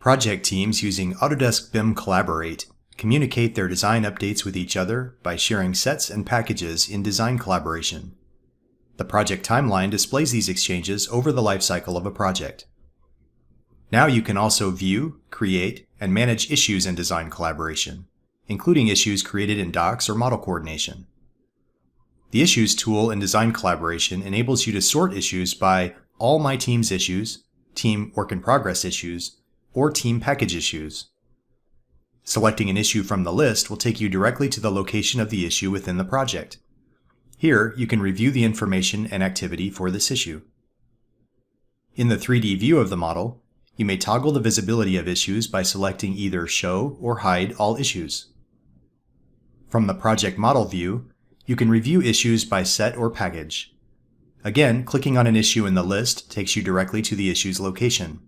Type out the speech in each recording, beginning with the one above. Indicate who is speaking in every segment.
Speaker 1: Project teams using Autodesk BIM Collaborate communicate their design updates with each other by sharing sets and packages in design collaboration. The project timeline displays these exchanges over the lifecycle of a project. Now you can also view, create, and manage issues in design collaboration, including issues created in docs or model coordination. The Issues tool in design collaboration enables you to sort issues by All My Team's Issues, Team Work in Progress Issues, or Team Package Issues. Selecting an issue from the list will take you directly to the location of the issue within the project. Here, you can review the information and activity for this issue. In the 3D view of the model, you may toggle the visibility of issues by selecting either Show or Hide All Issues. From the project model view, you can review issues by set or package. Again, clicking on an issue in the list takes you directly to the issue's location.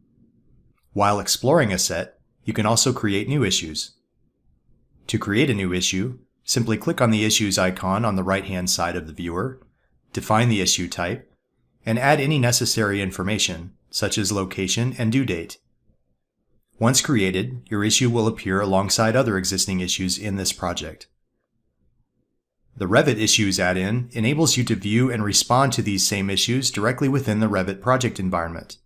Speaker 1: While exploring a set, you can also create new issues. To create a new issue, simply click on the Issues icon on the right-hand side of the viewer, define the issue type, and add any necessary information, such as location and due date. Once created, your issue will appear alongside other existing issues in this project. The Revit Issues add-in enables you to view and respond to these same issues directly within the Revit project environment.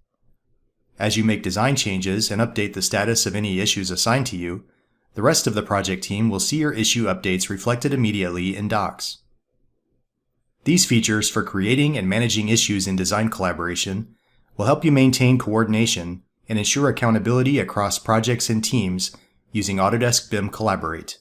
Speaker 1: As you make design changes and update the status of any issues assigned to you, the rest of the project team will see your issue updates reflected immediately in docs. These features for creating and managing issues in design collaboration will help you maintain coordination and ensure accountability across projects and teams using Autodesk BIM Collaborate.